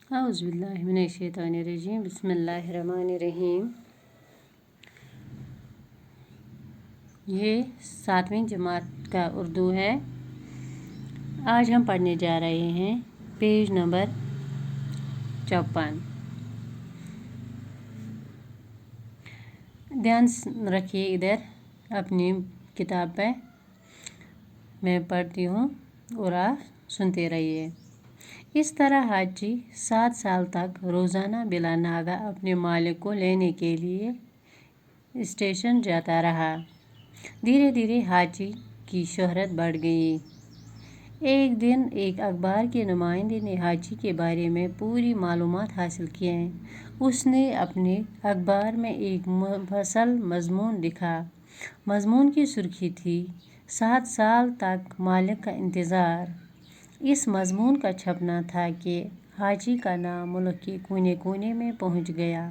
اعوذ باللہ من الشیطان الرجیم بسم اللہ الرحمن الرحیم۔ یہ 7ویں جماعت کا اردو ہے۔ آج ہم پڑھنے جا رہے ہیں پیج نمبر 54۔ دھیان رکھیے ادھر اپنی کتاب پہ، میں پڑھتی ہوں اور آپ سنتے رہیے۔ اس طرح حاجی 7 سال تک روزانہ بلا ناغہ اپنے مالک کو لینے کے لیے اسٹیشن جاتا رہا۔ دھیرے دھیرے حاجی کی شہرت بڑھ گئی۔ ایک دن ایک اخبار کے نمائندے نے حاجی کے بارے میں پوری معلومات حاصل کیں۔ اس نے اپنے اخبار میں ایک مفصل مضمون لکھا۔ مضمون کی سرخی تھی 7 سال تک مالک کا انتظار۔ اس مضمون کا چھپنا تھا کہ حاجی کا نام ملک کے کونے کونے میں پہنچ گیا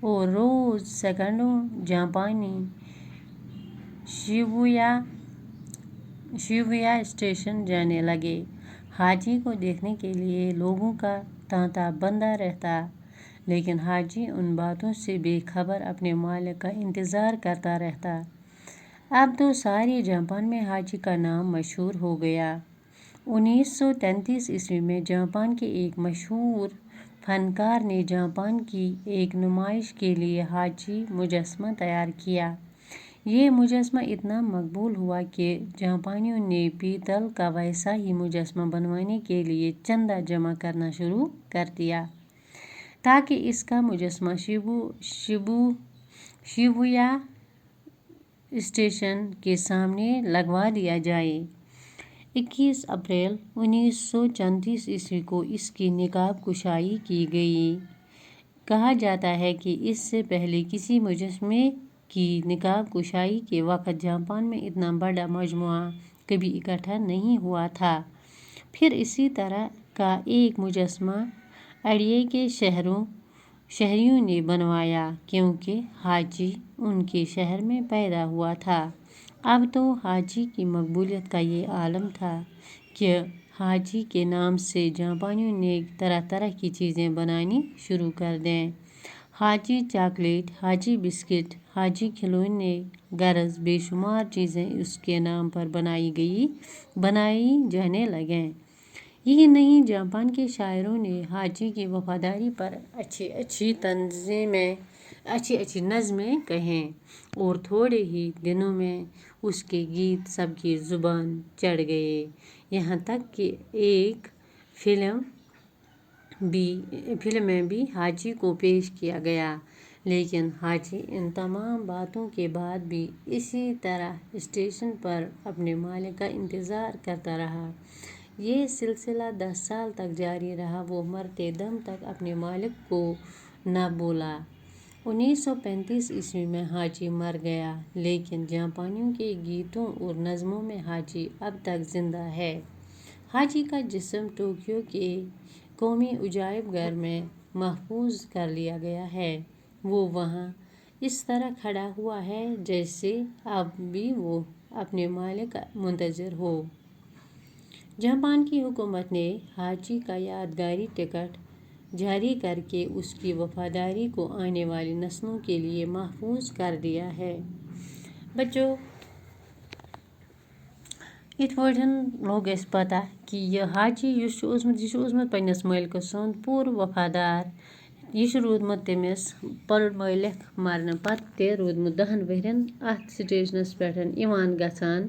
اور روز سینکڑوں جاپانی شیبویا اسٹیشن جانے لگے۔ حاجی کو دیکھنے کے لیے لوگوں کا تانتا بندھا رہتا، لیکن حاجی ان باتوں سے بے خبر اپنے مالک کا انتظار کرتا رہتا۔ اب تو سارے جاپان میں حاجی کا نام مشہور ہو گیا۔ 1933 میں جاپان کے ایک مشہور فنکار نے جاپان کی ایک نمائش کے لیے حاجی مجسمہ تیار کیا۔ یہ مجسمہ اتنا مقبول ہوا کہ جاپانیوں نے پیتل کا ویسا ہی مجسمہ بنوانے کے لیے چندہ جمع کرنا شروع کر دیا تاکہ اس کا مجسمہ شیبویا اسٹیشن کے سامنے لگوا دیا جائے۔ 21 اپریل 1934 کو اس کی نقاب کشائی کی گئی۔ کہا جاتا ہے کہ اس سے پہلے کسی مجسمے کی نقاب کشائی کے وقت جاپان میں اتنا بڑا مجموعہ کبھی اکٹھا نہیں ہوا تھا۔ پھر اسی طرح کا ایک مجسمہ اڑیے کے شہریوں نے بنوایا کیونکہ حاجی ان کے شہر میں پیدا ہوا تھا۔ اب تو حاجی کی مقبولیت کا یہ عالم تھا کہ حاجی کے نام سے جاپانیوں نے طرح طرح کی چیزیں بنانی شروع کر دیں۔ حاجی چاکلیٹ، حاجی بسکٹ، حاجی کھلونے، غرض بے شمار چیزیں اس کے نام پر بنائی جانے لگیں۔ یہی نہیں، جاپان کے شاعروں نے حاجی کی وفاداری پر اچھی اچھی نظمیں کہیں اور تھوڑے ہی دنوں میں اس کے گیت سب کی زبان چڑھ گئے۔ یہاں تک کہ ایک فلم میں بھی حاجی کو پیش کیا گیا، لیکن حاجی ان تمام باتوں کے بعد بھی اسی طرح اسٹیشن پر اپنے مالک کا انتظار کرتا رہا۔ یہ سلسلہ 10 سال تک جاری رہا۔ وہ مرتے دم تک اپنے مالک کو نہ بھولا۔ 1935 میں حاجی مر گیا، لیکن جاپانیوں کے گیتوں اور نظموں میں حاجی اب تک زندہ ہے۔ حاجی کا جسم ٹوکیو کے قومی عجائب گھر میں محفوظ کر لیا گیا ہے۔ وہ وہاں اس طرح کھڑا ہوا ہے جیسے اب بھی وہ اپنے مالک کا منتظر ہو۔ جاپان کی حکومت نے حاجی کا یادگاری ٹکٹ جاری کر کے اس کی وفاداری کو آنے والی نسلوں کے لیے محفوظ کر دیا ہے۔ بچوں، یِتھ پٲٹھۍ لوگ اَسہِ پتہ کہ یہ حاجی یُس چھُ اوسمُت پنٛنِس مٲلکَس سُنٛد پوٗرٕ وفادار۔ یہِ چھُ روٗدمُت تٔمِس مٲلِک مرنہٕ پتہٕ تہِ روٗدمُت 10 ؤرۍیَن اَتھ سٹیشنَس پٮ۪ٹھ یِوان گژھان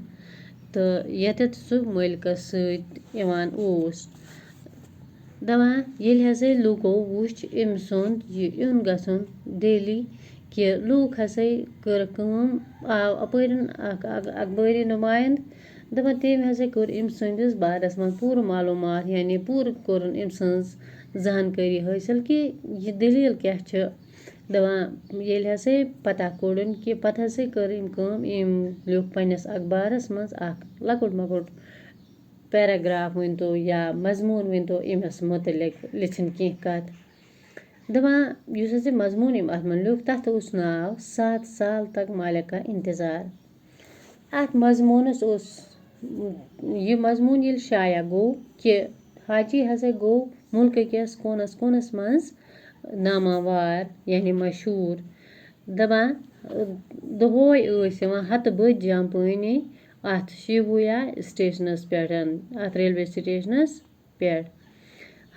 تہٕ ییٚتٮ۪تھ سُہ مٲلکَس سۭتۍ یِوان اوس۔ دپان ییٚلہِ ہسا لوٗکو وُچھ أمۍ سُنٛد یہِ یُن گژھُن دہلی کہِ لوٗکھ ہسا کٔرٕکھ کٲم، آو اپٲرۍ اکھ اخبٲری نُمایِنٛدٕ، دپان تٔمۍ ہسا کوٚر أمۍ سٕنٛدِس بارس منٛز پوٗرٕ معلوٗمات، یعنی پوٗرٕ کوٚرُن أمۍ سٕنٛز زانکٲری حٲصِل کہ یہِ دٔلیٖل کیٛاہ چھِ۔ دپان ییٚلہِ ہسا پتہ کوٚڑُن کہ پتہٕ ہسا کٔر أمۍ کٲم، أمۍ لیوٗکھ پنٛنِس اخبارس منٛز اکھ لۄکُٹ مۄکُٹ پیراگراف ؤنۍتو یا مضموٗن ؤنۍتو أمِس متعلق، لیٚچھِن کینٛہہ کتھ۔ دپان یُس ہسا مضموٗن أمۍ اتھ منٛز لیوٗکھ تتھ اوس ناو 7 سال تک مالک کا انتظار۔ اتھ مضموٗنس اوس، یہِ مضموٗن ییٚلہِ شایع گوٚو کہ حاجی ہسا گوٚو ملک کس کونس کونس منٛز ناماوار یعنی مشہوٗر دپان دۄہے ٲسۍ یِوان ہتہٕ بٔدۍ جمپٲنی اَتھ شِبویا سٹیشنس پٮ۪ٹھ اَتھ ریلوے سٹیشنس پٮ۪ٹھ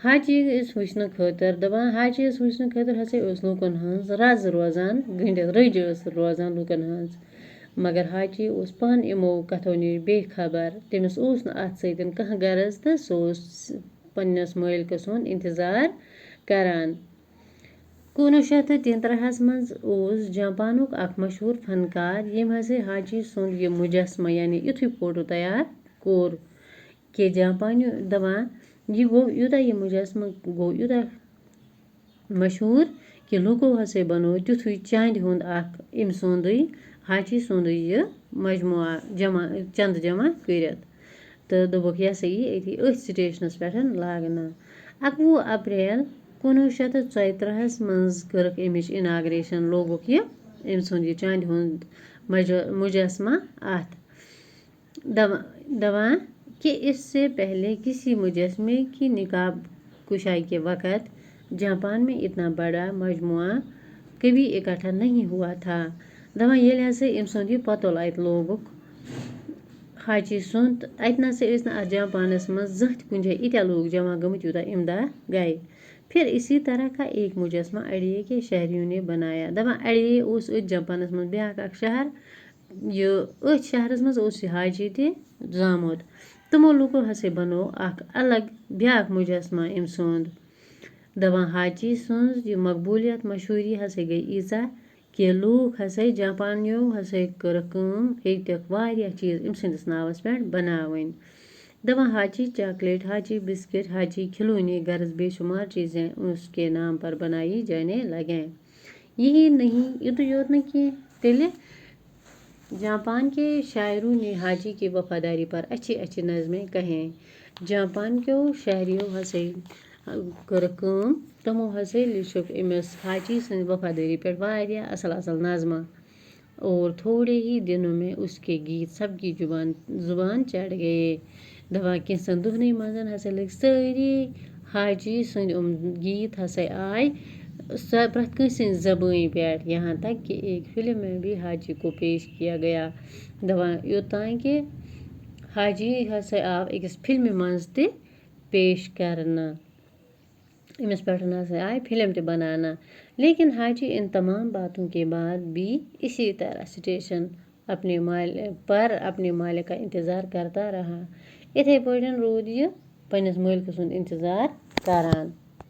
حاجیَس وٕچھنہٕ خٲطرٕ دپان حاجیَس وٕچھنہٕ خٲطرٕ ہسا ٲس لوٗکن ہٕنٛز رز روزان گٔنڈِتھ رٔج ٲس روزان لوٗکن ہٕنٛز مگر حاجی اوس پانہٕ یِمو کتھو نِش بے خبر تٔمِس اوس نہٕ اتھ سۭتۍ کانٛہہ غرض تہٕ سُہ اوس پننِس مٲلکہٕ سُنٛد انتظار کران 1933 منٛز اوس جاپانُک اکھ مشہوٗر فنکار ییٚمۍ ہسا حاجی سُنٛد یہِ مجسمہٕ یعنی یِتھُے فوٹو تیار کوٚر کہِ جاپانہِ دپان یہِ گوٚو یوٗتاہ یہِ مجسمہٕ گوٚو یوٗتاہ مشہوٗر کہِ لوٗکو ہسا بنوو تیُتھُے چاندِ ہُنٛد اکھ أمۍ سُنٛدٕے حاجی سُنٛدٕے یہِ مجموعہ چندٕ جمع کٔرِتھ تہٕ دوٚپُکھ یہِ ہسا یی أتی أتھۍ سٹیشنس پٮ۪ٹھ لاگنہٕ 21 اپریل 1934 منٛز کٔرٕکھ اَمِچ اِناگریشن لوگُکھ یہِ أمۍ سُنٛد یہِ چاندِ ہُنٛد مجسمہ اَتھ دپان کہ اس سے پہلے کسی مجسمے کی نقاب کشائی کے وقت جاپان میں اتنا بڑا مجموعہ کبھی اکٹھا نہیں ہوا تھا دپان ییٚلہِ ہسا أمۍ سُنٛد یہِ پتُل اَتہِ لوگُکھ حاجی سُنٛد اَتہِ نسا ٲسۍ نہٕ اَتھ جاپانس منٛز زٕہٕنۍ کُنہِ جایہِ ییٖتیٛاہ لوٗکھ جمع گٔمٕتۍ یوٗتاہ اَمہِ دۄہ گٔے پھر اسی طرح کا ایک مجسمہ اڑیے کے شہریوں نے بنایا دپان اڑیے اوس أتھۍ جاپانس منٛز بیٛاکھ اکھ شہر یہِ أتھۍ شہرس منٛز اوس یہِ حاجی تہِ زامُت تِمو لوٗکو ہسا بنوو اکھ الگ بیٛاکھ مجسمہ أمۍ سُنٛد دپان حاجی سٕنٛز یہِ مقبوٗلیت مشہوٗری ہسا گٔے ییٖژاہ کہِ لوٗکھ ہسا جاپانیو ہسا کٔرٕکھ کٲم ہیٚتِکھ واریاہ چیٖز أمۍ سٕنٛدِس ناوس پٮ۪ٹھ بناوٕنۍ دپان حاجی چاکلیٹ حاجی بسکٹ حاجی کھلونے غرض بے شمار چیزیں اس کے نام پر بنائی جانے لگیں یہی نہیں یُتُے یوت نہٕ کینٛہہ تیٚلہِ جاپان کے شاعروں نے حاجی کی وفاداری پر اچھی اچھی نظمیں کہیں جاپان کیو شہریو ہسا کٔرٕکھ کٲم تِمو ہسا لیٚچھُکھ أمِس حاجی سٕنٛدِ وفادٲری پٮ۪ٹھ واریاہ اصل اصل نظمہٕ اور تھوڑے ہی دنوں میں اس کے گیت سب کی زبان چڑھ گئے دپان کینٛژن دۄہنٕے منٛز ہسا لٔگۍ سٲری حاجی سٕنٛدۍ گیت ہسا آے پرٛٮ۪تھ کٲنٛسہِ سٕنٛزِ زبٲنۍ پٮ۪ٹھ یہاں تک کہ ایک فلم میں بھی حاجی کو پیش کیا گیا دپان یوٚتانۍ کہِ حاجی ہسا آو أکِس فلمہِ منٛز تہِ پیش کرنہٕ أمِس پٮ۪ٹھ ہسا آے فلم تہِ بناونہٕ لیکن حاجی ان تمام باتوں کے بعد بھی اسی طرح اسٹیشن اپنے مالک کا انتظار کرتا رہا یِتھے پٲٹھۍ روٗد یہِ پننِس مٲلکہٕ سُنٛد انتظار کران